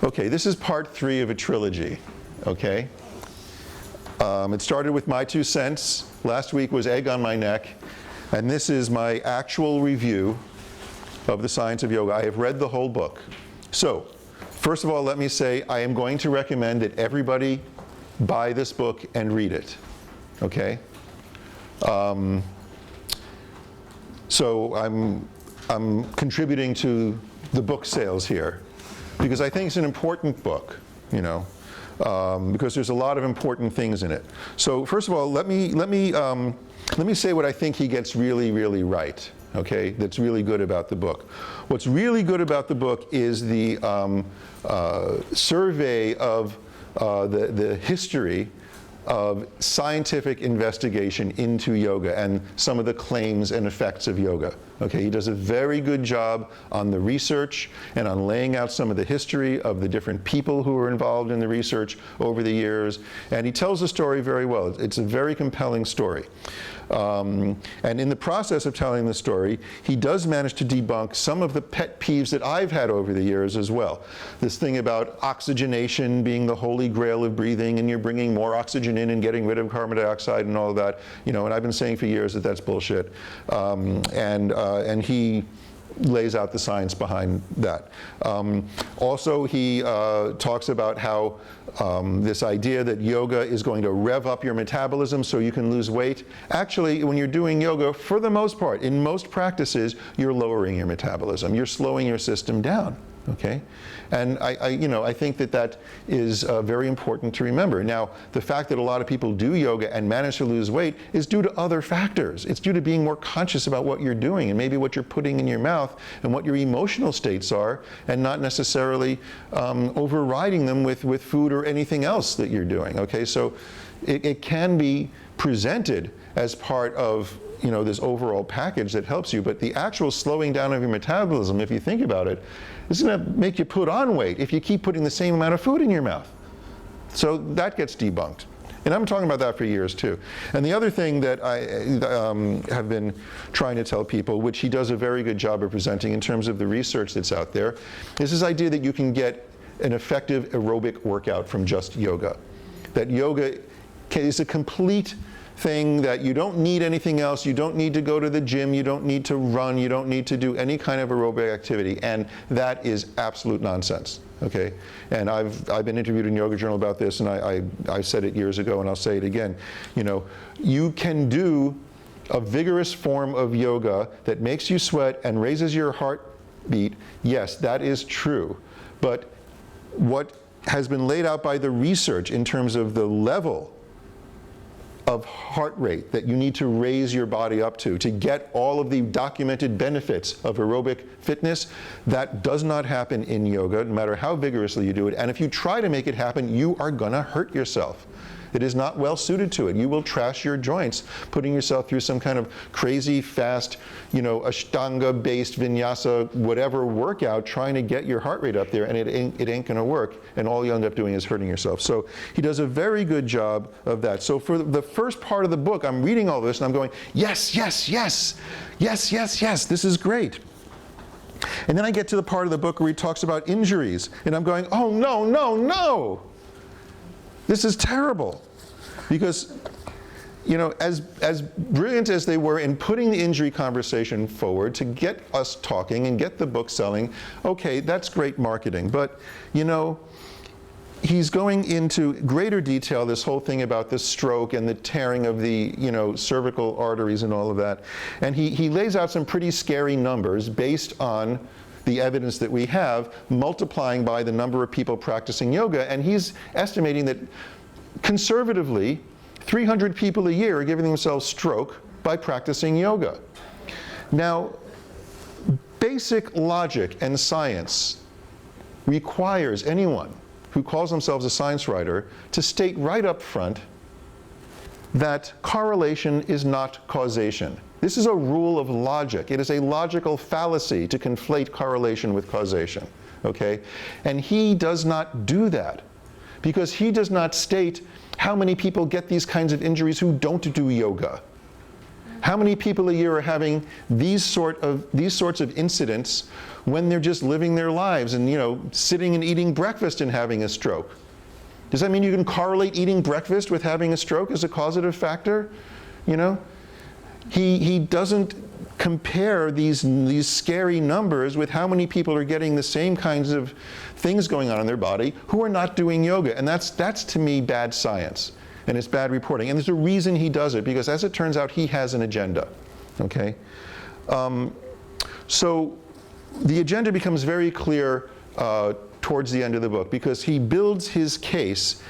Okay, this is part 3 of a trilogy, okay? It started with my 2 cents. Last week was Egg on My Neck. And this is my actual review of the Science of Yoga. I have read the whole book. So, first of all, let me say I am going to recommend that everybody buy this book and read it, okay? So I'm contributing to the book sales here because I think it's an important book, you know, because there's a lot of important things in it. So first of all, let me say what I think he gets really, really right, okay, that's really good about the book. What's really good about the book is the survey of the history of scientific investigation into yoga and some of the claims and effects of yoga. Okay, he does a very good job on the research and on laying out some of the history of the different people who were involved in the research over the years, and he tells the story very well. It's a very compelling story. And in the process of telling the story, he does manage to debunk some of the pet peeves that I've had over the years as well. This thing about oxygenation being the holy grail of breathing, and you're bringing more oxygen in and getting rid of carbon dioxide and all of that, you know, and I've been saying for years that that's bullshit. And he lays out the science behind that. Also, he talks about how this idea that yoga is going to rev up your metabolism so you can lose weight. Actually, when you're doing yoga, for the most part, in most practices, you're lowering your metabolism. You're slowing your system down, okay? And I think that that is very important to remember. Now, the fact that a lot of people do yoga and manage to lose weight is due to other factors. It's due to being more conscious about what you're doing and maybe what you're putting in your mouth and what your emotional states are, and not necessarily overriding them with food or anything else that you're doing, okay? So it can be presented as part of, you know, this overall package that helps you, but the actual slowing down of your metabolism, if you think about it, is going to make you put on weight if you keep putting the same amount of food in your mouth. So that gets debunked. And I'm talking about that for years too. And the other thing that I have been trying to tell people, which he does a very good job of presenting in terms of the research that's out there, is this idea that you can get an effective aerobic workout from just yoga. That yoga is a complete thing, that you don't need anything else. You don't need to go to the gym. You don't need to run. You don't need to do any kind of aerobic activity. And that is absolute nonsense, okay? And I've been interviewed in Yoga Journal about this, and I said it years ago, and I'll say it again. You know, you can do a vigorous form of yoga that makes you sweat and raises your heartbeat. Yes, that is true. But what has been laid out by the research in terms of the level of heart rate that you need to raise your body up to get all of the documented benefits of aerobic fitness, that does not happen in yoga, no matter how vigorously you do it. And if you try to make it happen, you are gonna hurt yourself. It is not well suited to it. You will trash your joints, putting yourself through some kind of crazy, fast, you know, Ashtanga-based vinyasa, whatever workout, trying to get your heart rate up there, and it ain't gonna work, and all you end up doing is hurting yourself. So he does a very good job of that. So for the first part of the book, I'm reading all this, and I'm going, yes, yes, yes, yes, yes, yes, this is great. And then I get to the part of the book where he talks about injuries, and I'm going, oh, no, no, no! This is terrible, because, you know, as brilliant as they were in putting the injury conversation forward to get us talking and get the book selling, okay, that's great marketing. But, you know, he's going into greater detail, this whole thing about the stroke and the tearing of the, you know, cervical arteries and all of that. And he lays out some pretty scary numbers based on the evidence that we have, multiplying by the number of people practicing yoga, and he's estimating that conservatively 300 people a year are giving themselves stroke by practicing yoga. Now, basic logic and science requires anyone who calls themselves a science writer to state right up front that correlation is not causation. This is a rule of logic. It is a logical fallacy to conflate correlation with causation, okay? And he does not do that, because he does not state how many people get these kinds of injuries who don't do yoga. How many people a year are having these sorts of incidents when they're just living their lives and, you know, sitting and eating breakfast and having a stroke? Does that mean you can correlate eating breakfast with having a stroke as a causative factor? You know, he doesn't compare these scary numbers with how many people are getting the same kinds of things going on in their body who are not doing yoga. And that's to me bad science, and it's bad reporting. And there's a reason he does it, because as it turns out, he has an agenda. Okay, so the agenda becomes very clear towards the end of the book, because he builds his case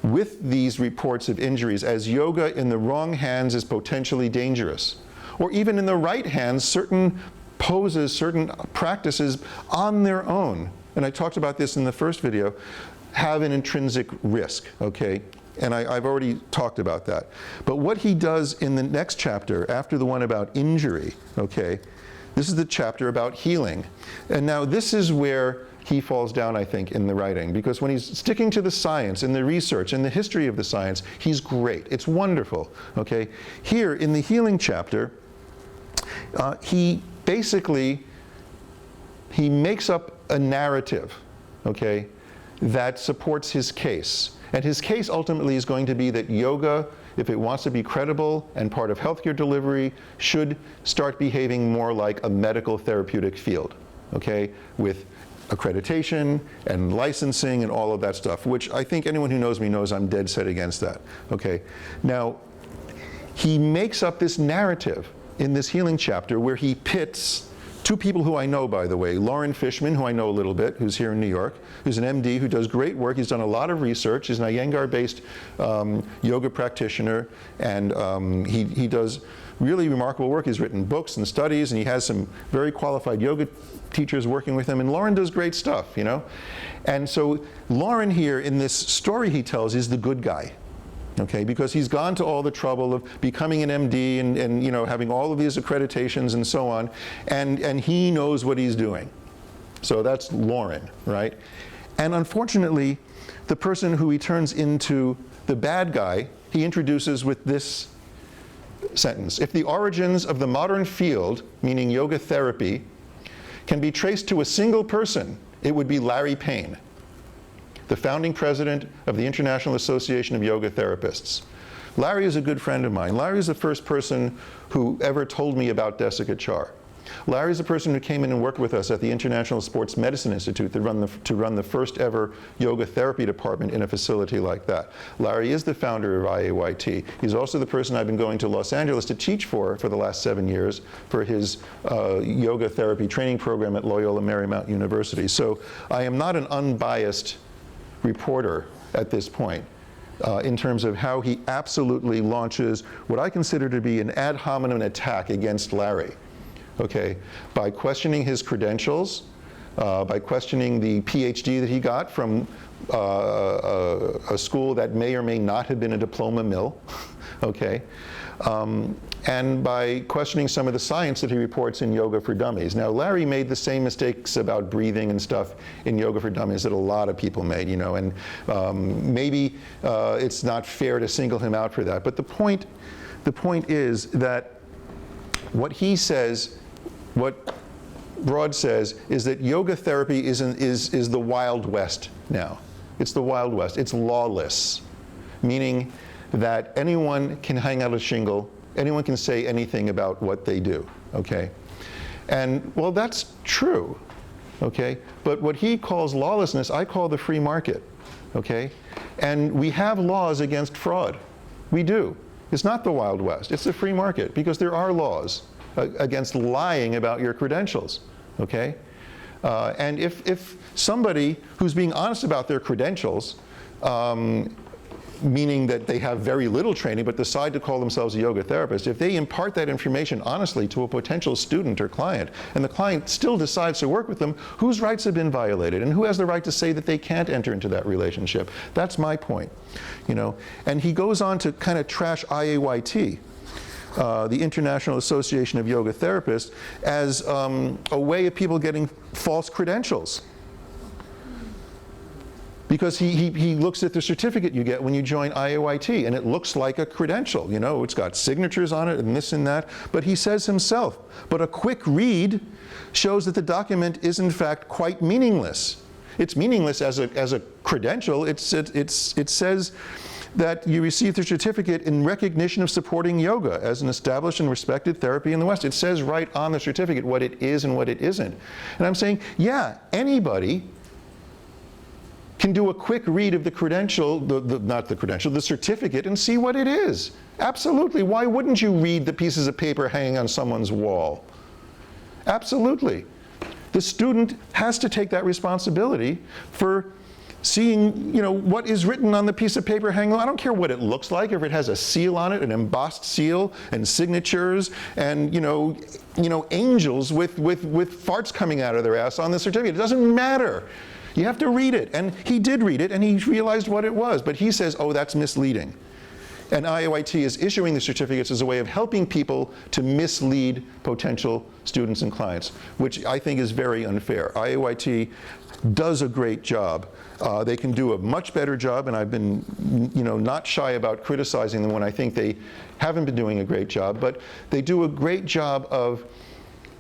with these reports of injuries as yoga in the wrong hands is potentially dangerous, or even in the right hands, certain poses, certain practices on their own, and I talked about this in the first video, have an intrinsic risk, okay? And I've already talked about that. But what he does in the next chapter, after the one about injury, okay, this is the chapter about healing. And now this is where he falls down, I think, in the writing, because when he's sticking to the science and the research and the history of the science, he's great. It's wonderful, okay? Here in the healing chapter, he makes up a narrative, okay, that supports his case. And his case ultimately is going to be that yoga, if it wants to be credible and part of healthcare delivery, should start behaving more like a medical therapeutic field, okay, with accreditation and licensing and all of that stuff, which I think anyone who knows me knows I'm dead set against that, okay? Now, he makes up this narrative in this healing chapter where he pits two people who I know, by the way, Lauren Fishman, who I know a little bit, who's here in New York, who's an MD who does great work. He's done a lot of research. He's an Iyengar-based yoga practitioner, and he does really remarkable work. He's written books and studies, and he has some very qualified yoga teachers working with him, and Lauren does great stuff, you know? And so Lauren here, in this story he tells, is the good guy. Okay, because he's gone to all the trouble of becoming an MD and you know, having all of these accreditations and so on, and he knows what he's doing. So that's Lauren, right? And unfortunately, the person who he turns into the bad guy, he introduces with this sentence: if the origins of the modern field, meaning yoga therapy, can be traced to a single person, it would be Larry Payne, the founding president of the International Association of Yoga Therapists. Larry is a good friend of mine. Larry is the first person who ever told me about Desikachar. Larry is the person who came in and worked with us at the International Sports Medicine Institute to run the first ever yoga therapy department in a facility like that. Larry is the founder of IAYT. He's also the person I've been going to Los Angeles to teach for the last 7 years for his yoga therapy training program at Loyola Marymount University. So I am not an unbiased reporter at this point in terms of how he absolutely launches what I consider to be an ad hominem attack against Larry, okay, by questioning his credentials, by questioning the PhD that he got from a school that may or may not have been a diploma mill, okay, and by questioning some of the science that he reports in Yoga for Dummies. Now, Larry made the same mistakes about breathing and stuff in Yoga for Dummies that a lot of people made, you know, and maybe it's not fair to single him out for that. But the point is that what he says, what Broad says, is that yoga therapy is the Wild West now. It's the Wild West. It's lawless, meaning that anyone can hang out a shingle, anyone can say anything about what they do, okay? And, well, that's true, okay? But what he calls lawlessness, I call the free market, okay? And we have laws against fraud. We do. It's not the Wild West, it's the free market, because there are laws against lying about your credentials, okay? And if somebody who's being honest about their credentials, meaning that they have very little training but decide to call themselves a yoga therapist, if they impart that information honestly to a potential student or client, and the client still decides to work with them, whose rights have been violated, and who has the right to say that they can't enter into that relationship? That's my point, you know. And he goes on to kind of trash IAYT, the International Association of Yoga Therapists, as a way of people getting false credentials. because he looks at the certificate you get when you join IOIT, and it looks like a credential. You know, it's got signatures on it and this and that. But he says himself, but a quick read shows that the document is in fact quite meaningless. It's meaningless as a credential. It says that you received the certificate in recognition of supporting yoga as an established and respected therapy in the West. It says right on the certificate what it is and what it isn't. And I'm saying, yeah, anybody can do a quick read of the credential, the certificate, and see what it is. Absolutely. Why wouldn't you read the pieces of paper hanging on someone's wall? Absolutely. The student has to take that responsibility for seeing, you know, what is written on the piece of paper hanging on. I don't care what it looks like, if it has a seal on it, an embossed seal, and signatures, and you know, angels with farts coming out of their ass on the certificate. It doesn't matter. You have to read it. And he did read it, and he realized what it was. But he says, oh, that's misleading. And IOIT is issuing the certificates as a way of helping people to mislead potential students and clients, which I think is very unfair. IOIT does a great job. They can do a much better job, and I've been, not shy about criticizing them when I think they haven't been doing a great job, but they do a great job of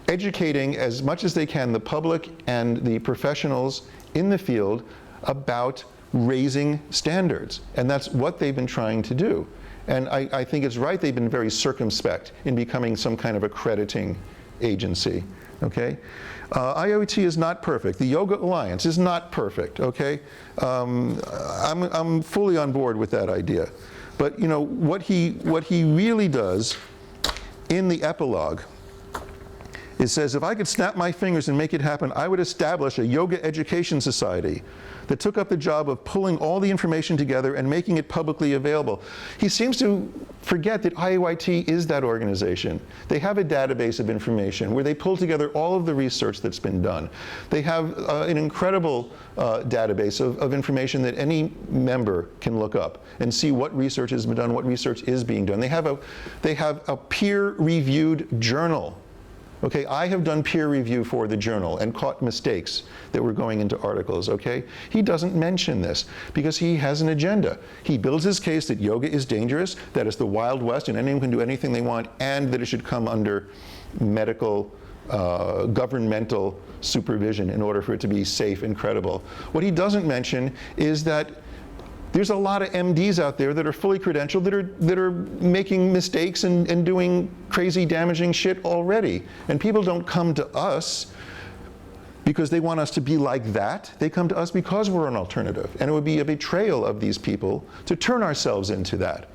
educating as much as they can the public and the professionals in the field about raising standards. And that's what they've been trying to do. And I think it's right, they've been very circumspect in becoming some kind of accrediting agency, okay? IOIT is not perfect. The Yoga Alliance is not perfect, okay? I'm fully on board with that idea. But you know, what he really does in the epilogue, it says, if I could snap my fingers and make it happen, I would establish a yoga education society that took up the job of pulling all the information together and making it publicly available. He seems to forget that IOIT is that organization. They have a database of information where they pull together all of the research that's been done. They have an incredible database of information that any member can look up and see what research has been done, what research is being done. They have a peer-reviewed journal. Okay, I have done peer review for the journal and caught mistakes that were going into articles, okay? He doesn't mention this because he has an agenda. He builds his case that yoga is dangerous, that it's the Wild West and anyone can do anything they want, and that it should come under medical, governmental supervision in order for it to be safe and credible. What he doesn't mention is that there's a lot of MDs out there that are fully credentialed that are making mistakes and doing crazy, damaging shit already. And people don't come to us because they want us to be like that. They come to us because we're an alternative. And it would be a betrayal of these people to turn ourselves into that.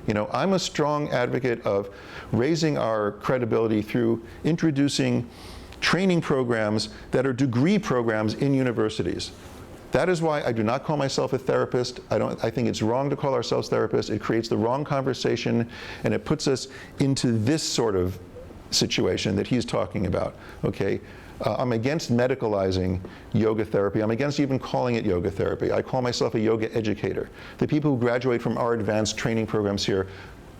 You know, I'm a strong advocate of raising our credibility through introducing training programs that are degree programs in universities. That is why I do not call myself a therapist. I think it's wrong to call ourselves therapists. It creates the wrong conversation, and it puts us into this sort of situation that he's talking about, okay? I'm against medicalizing yoga therapy. I'm against even calling it yoga therapy. I call myself a yoga educator. The people who graduate from our advanced training programs here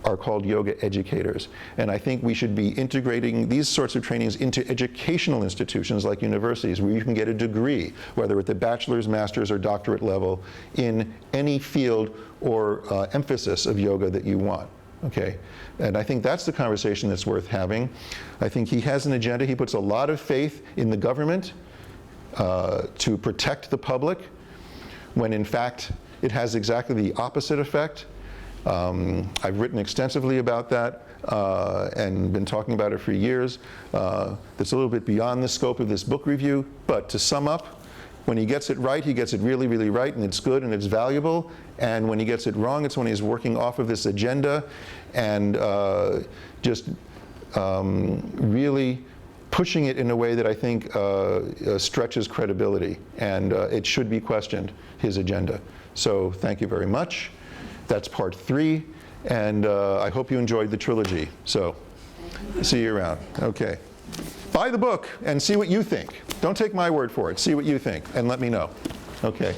are called yoga educators. And I think we should be integrating these sorts of trainings into educational institutions like universities where you can get a degree, whether at the bachelor's, master's, or doctorate level in any field or emphasis of yoga that you want, okay? And I think that's the conversation that's worth having. I think he has an agenda. He puts a lot of faith in the government to protect the public, when in fact it has exactly the opposite effect. I've written extensively about that and been talking about it for years. That's a little bit beyond the scope of this book review, but to sum up, when he gets it right, he gets it really, really right, and it's good and it's valuable. And when he gets it wrong, it's when he's working off of this agenda and just really pushing it in a way that I think stretches credibility. And it should be questioned, his agenda. So thank you very much. That's part 3, and I hope you enjoyed the trilogy. So, see you around. Okay. Buy the book and see what you think. Don't take my word for it. See what you think, and let me know. Okay.